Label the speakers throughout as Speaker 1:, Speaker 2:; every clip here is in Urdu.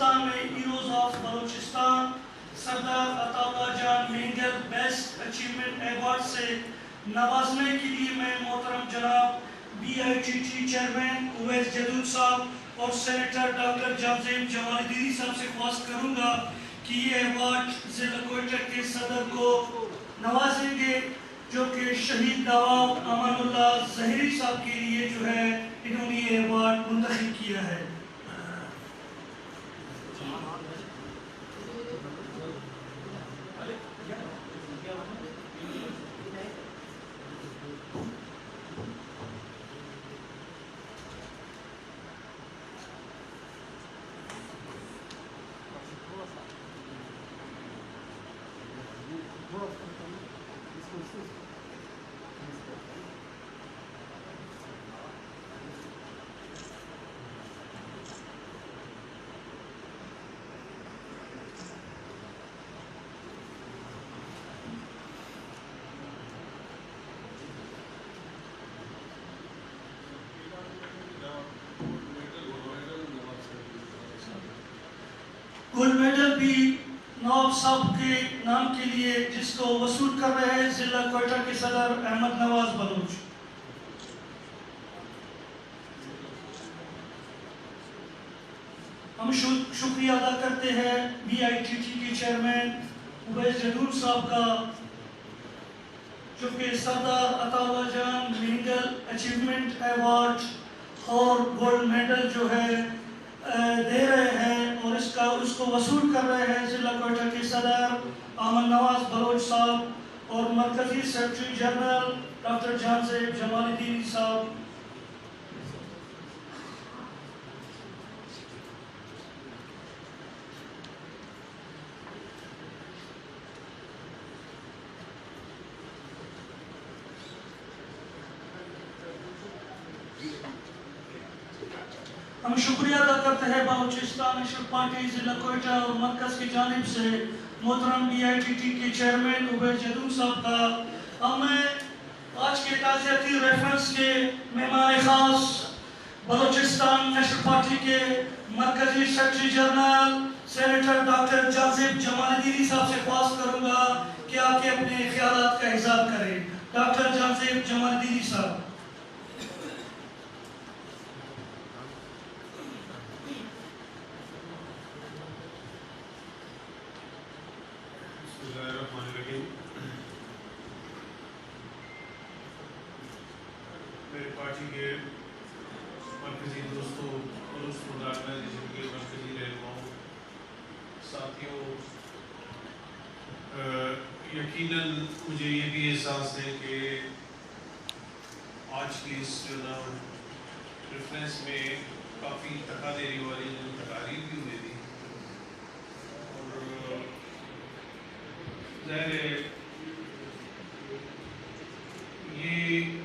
Speaker 1: بلوچستان میں ہیروز آف بلوچستان سردار عطا اللہ جان مینگل بیسٹ اچیومنٹ ایوارڈ سے نوازنے کے لیے میں محترم جناب BITT چیئرمین اویس جدود صاحب اور سینیٹر ڈاکٹر جامزیب جمال الدین صاحب سے خواہش کروں گا کہ یہ ایوارڈ ضلع کوئٹہ کے صدر کو نوازیں گے، جو کہ شہید نواب امان اللہ ظہری صاحب کے لیے جو ہے انہوں نے یہ ایوارڈ منتخب کیا ہے۔ گولڈ میڈل بھی نواب صاحب کے نام کے لیے جس کو وصول کر رہے ہیں ضلع کوئٹہ کے صدر احمد نواز بلوچ۔ ہم شکریہ ادا کرتے ہیں BITT کے چیئرمین اویس جدود صاحب کا، جو کہ سردار عطا اللہ جان مینگل اچیومنٹ ایوارڈ اور گولڈ میڈل جو ہے دے رہے ہیں اور اس کو وصول کر رہے ہیں ضلع کوئٹہ کے صدر احمد نواز بلوچ صاحب اور مرکزی سیکرٹری جنرل ڈاکٹر جامزیب جمال الدین صاحب۔ ہم شکریہ ادا کرتے ہیں بلوچستان نیشنل پارٹی ضلع کوئٹہ اور مرکز کی جانب سے محترم BITT کے چیئرمین اویس جدود صاحب کا۔ ہمیں آج کے تعزیتی ریفرنس کے مہمان خاص بلوچستان نیشنل پارٹی کے مرکزی سیکرٹری جنرل سینیٹر ڈاکٹر جامزیب جمال الدین صاحب سے خواہش کروں گا کہ آپ کے اپنے خیالات کا اظہار کریں۔ ڈاکٹر جامزیب جمال الدین صاحب۔
Speaker 2: میرے پارٹی کے مرکزی دوستوں اور اس آرگنائزیشن کے مرکزی رہنماؤں ساتھیوں، یقیناً مجھے یہ بھی احساس ہے کہ آج کی اس جو نا ریفرنس میں کافی تھکا دینے والی تقاریر بھی ہوئی تھی، اور ظاہر ہے یہ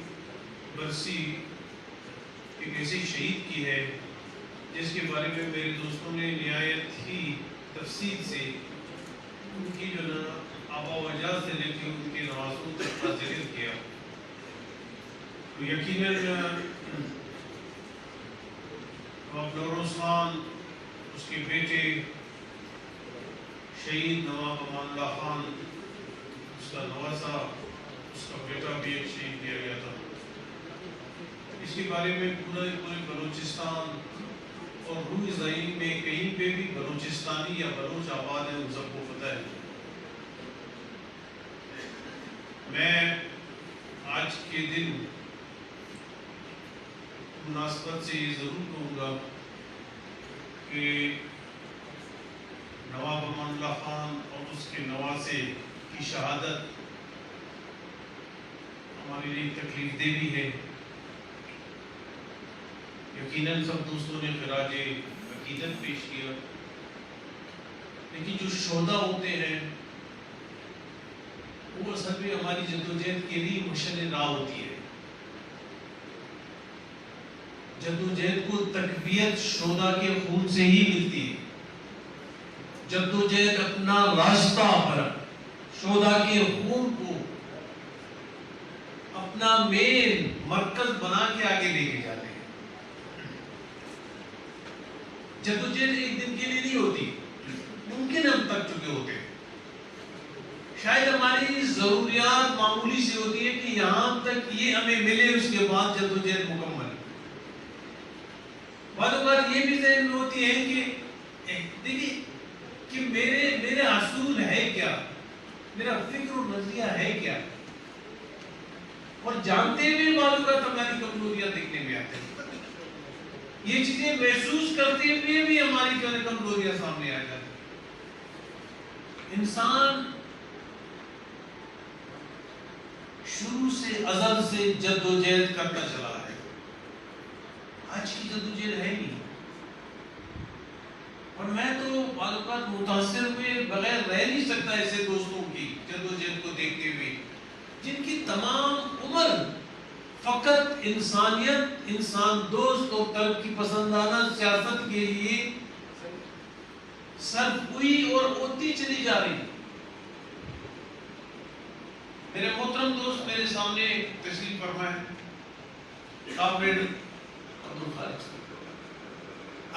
Speaker 2: برسی ایک ایسی شہید کی ہے جس کے بارے میں میرے دوستوں نے نہایت ہی تفصیل سے ان کی جو نا آبا و اجداد سے لے کے ان کے نوازوں تک کا ذکر کیا۔ تو یقیناً نور عثمان، اس کے بیٹے شہید نواب امان اللہ خان، اس کا نوازا، اس کا بیٹا بھی ایک شہید کیا گیا تھا۔ اس کے بارے میں پورے بلوچستان اور روح زمین میں کہیں پہ بھی بلوچستانی یا بلوچ آباد ہے، ان سب کو پتہ ہے۔ میں آج کے دن مناسبت سے یہ ضرور کہوں گا کہ نواب امان اللہ خان اور اس کے نواسے کی شہادت ہمارے لیے تکلیف دہ بھی ہے۔ یقیناً سب دوستوں نے خراج عقیدت پیش کیا، لیکن جو شہدا ہوتے ہیں وہ اصل میں ہماری جدوجہد کے لیے مشعل راہ ہوتی ہے۔ جدوجہد کو تقویت شہدا کے خون سے ہی ملتی ہے۔ جدوجہد اپنا راستہ پر شہدا کے خون کو اپنا مین مرکز بنا کے آگے لے کے جاتے ہیں۔ جدوجہد ایک دن کے لیے نہیں ہوتی۔ ضروریات معمولی سی ہوتی ہے کہ یہاں تک یہ ہمیں ملے، اس کے بعد جدوجہد مکمل۔ بعض اوقات یہ بھی ذہن میں ہوتی ہے کہ دیکھیے کہ میرے اصول ہے کیا، میرا فکر و نظریہ ہے کیا، اور جانتے ہوئے بعض اوقات ہماری کمزوریاں دیکھنے میں آتی ہیں، یہ چیزیں محسوس کرتے ہوئے بھی ہماری جو ہے کمزوریاں سامنے آ جاتی ہیں۔ انسان شروع سے ازل سے جدوجہد کرتا چلا ہے، آج کی جدوجہد ہے نہیں، اور میں تو بعض اوقات متاثر ہوئے بغیر رہ نہیں سکتا ایسے دوستوں کی جدوجہد کو دیکھتے ہوئے جن کی تمام عمر فقط انسانیت، انسان دوست اور ترقی پسندانہ سیاست کے لیے صرف ہوئی اور ہوتی چلی جا رہی۔ میرے محترم دوست میرے سامنے تشریف فرما ہے، کامریڈ عبدالخالق،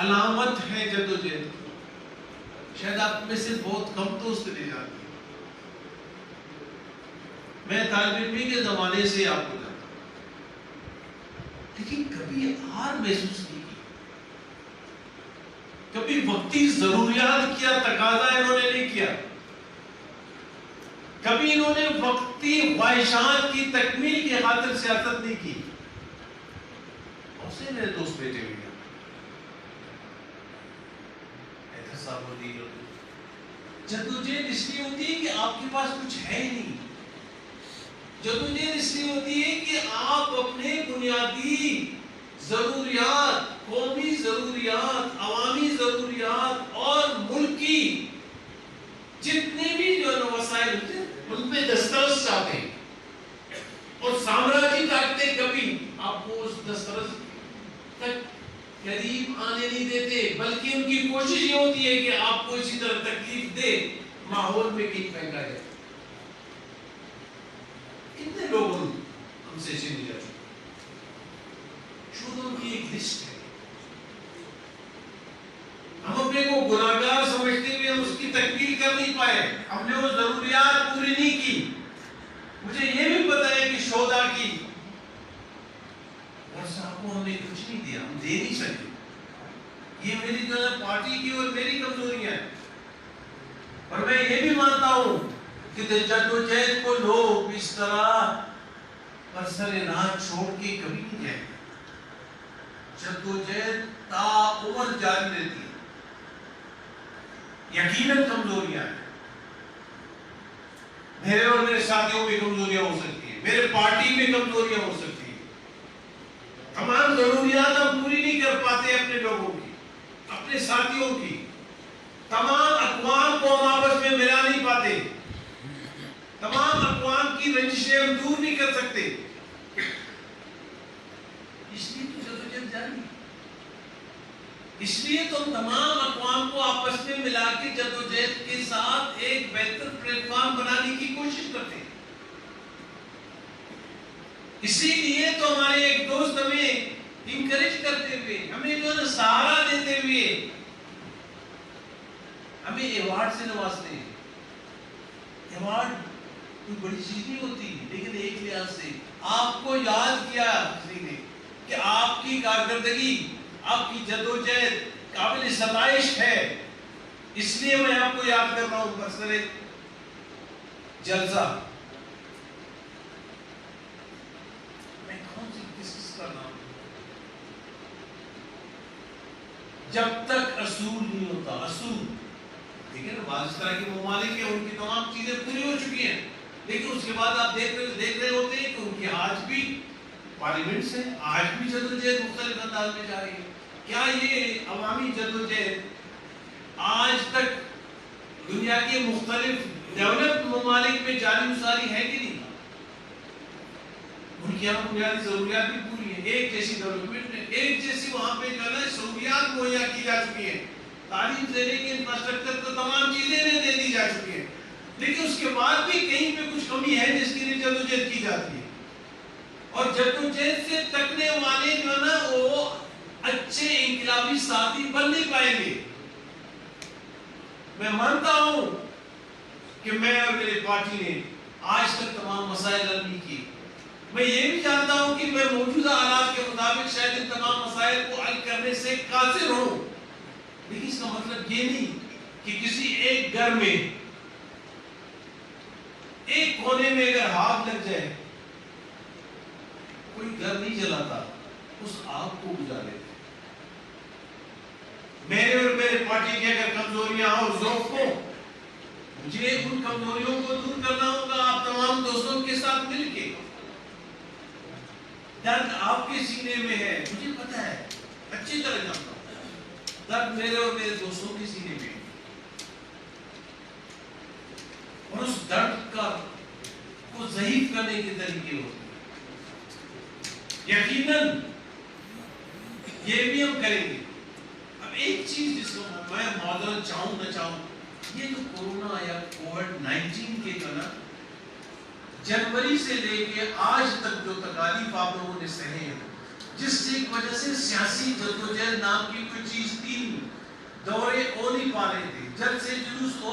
Speaker 2: علامت ہے جدوجہد، شاید آپ میں سے بہت کم دوست لے جاتے ہیں، میں طالب علمی کے زمانے سے آپ کو جانتا ہوں، لیکن کبھی ہار محسوس نہیں کی، کبھی وقتی ضروریات کیا تقاضا انہوں نے نہیں کیا، کبھی انہوں نے وقتی خواہشات کی تکمیل کی خاطر سیاست نہیں کی۔ بہت سے میرے دوست بیٹھے ہوئے ہیں، احتساب ہوتی ہے، جدوجہد اس لیے ہوتی ہے کہ آپ کے پاس کچھ ہے نہیں، جدوجہد اس لیے ہوتی ہے کہ آپ اپنے بنیادی ضروریات، قومی ضروریات، عوامی ضروریات اور ملکی جتنے بھی جو وسائل ہوتے ہیں ان پہ دسترس چاہتے ہیں، اور سامراجی طاقتیں کبھی آپ کو اس دسترس تک قریب آنے نہیں دیتے، بلکہ ان کی کوشش یہ ہوتی ہے کہ آپ کو اسی طرح تکلیف دے، ماحول میں کہیں پھینکا جائے۔ کتنے لوگ ہم سے چھین جاتے ہیں، شروع کی ایک لسٹ ہے، ہم اپنے کو گناہگار سمجھتے ہوئے ہم اس کی تکمیل کر نہیں پائے، ہم نے وہ ضروریات پوری نہیں کی۔ مجھے یہ بھی پتا ہے کہ شہداء کی صاحب کو ہم نے کچھ نہیں دیا، ہم دے نہیں سکے، یہ میری جو ہے پارٹی کی اور میری کمزوریاں ہیں، اور میں یہ بھی مانتا ہوں کہ جدوجہد کو لوگ اس طرح برسر راہ چھوڑ کے کبھی نہیں جائیں گے، جدوجہد تا عمر جاری رہتی ہے، یقیناً کمزوریاں ہیں، میرے اور میرے ساتھیوں میں کمزوریاں ہو سکتی ہیں، میرے پارٹی میں کمزوریاں ہو سکتی ہیں، تمام ضروریات ہم پوری نہیں کر پاتے اپنے لوگوں کی، اپنے ساتھیوں کی، تمام اقوام کو ہم آپس میں ملا نہیں پاتے، تمام اقوام کی رنجشیں ہم دور نہیں کر سکتے، اس لیے تو جدوجہد جاری ہے، اس لیے تو ہم تمام اقوام کو آپس میں ملا کے جدوجہد کے ساتھ ایک بہتر پلیٹ فارم بنانے کی کوشش کرتے ہیں۔ اسی لیے تو ہمارے ایک دوست ہمیں انکریج کرتے ہوئے، ہمیں جو ہے سہارا دیتے ہوئے ہمیں ایوارڈ سے نوازتے ہیں۔ ایوارڈ کوئی بڑی چیز نہیں ہوتی، لیکن ایک لحاظ سے آپ کو یاد کیا کسی نے کہ آپ کی کارکردگی، آپ کی جدوجہد قابل ستائش ہے، اس لیے میں آپ کو یاد کر رہا ہوں برسر جلسہ۔ میں کون سی کس کا نام، جب تک اصول نہیں ہوتا، اصول لیکن بعض اس طرح کے ممالک ہیں ان کی تمام چیزیں پوری ہو چکی ہیں، لیکن اس کے بعد آپ دیکھ رہے ہوتے ہیں کہ ان کی آج بھی پارلیمنٹ سے آج بھی جدوجہد مختلف انداز میں جا رہی ہے۔ کیا یہ عوامی جدوجہد آج تک دنیا کے مختلف ڈیولپ ممالک میں جاری مساری ہے کہ نہیں؟ ان کی یہاں بنیادی ضروریات بھی پوری ہیں، ایک جیسی ڈیولپمنٹ ہے، ایک جیسی وہاں پہ جو ہے سہولیات مہیا کی جا چکی ہیں، تعلیم دینے کے انفراسٹرکچر تو تمام چیزیں دے دی جا چکی ہیں، لیکن اس کے بعد بھی کہیں پہ کچھ کمی ہے جس کے لیے جدوجہد کی جاتی ہے، اور جدوجہد سے تکنے والے جو ہے نا وہ اچھے انقلابی ساتھی بن نہیں پائیں گے۔ میں مانتا ہوں کہ میں اور میری پارٹی نے آج تک تمام مسائل حل نہیں کیے. میں یہ بھی جانتا ہوں کہ میں موجودہ حالات کے مطابق شاید ان تمام مسائل کو حل کرنے سے قاصر ہوں، لیکن اس کا مطلب یہ نہیں کہ کسی ایک گھر میں ایک کونے میں اگر آگ لگ جائے، کوئی گھر نہیں جلاتا، اس آگ کو بجھا لیتے. میرے اور میرے پارٹی کی اگر کمزوریاں اور ضعف ہو، مجھے ان کمزوریوں کو دور کرنا ہوگا آپ تمام دوستوں کے ساتھ مل کے. درد آپ کے سینے میں ہے، مجھے پتا ہے، اچھی طرح جانتا ہوں. درد میرے اور میرے دوستوں کے سینے میں ہے، اور اس درد کو ضعیف کرنے کے طریقے ہوتے ہیں. یقیناً یہ بھی ہم کریں گے. اب ایک چیز جس کو میں معذرت چاہوں نہ چاہوں، یہ جو کورونا یا کووڈ-19 کے جو نا جنوری سے لے کے آج تک جو تکالیف آپ لوگوں نے سہے ہیں، جس سے ایک وجہ سے سیاسی جدوجہد نام کی کوئی چیز تھی، دورے ہو نہیں پا رہے تھے، جلد سے جلوس ہو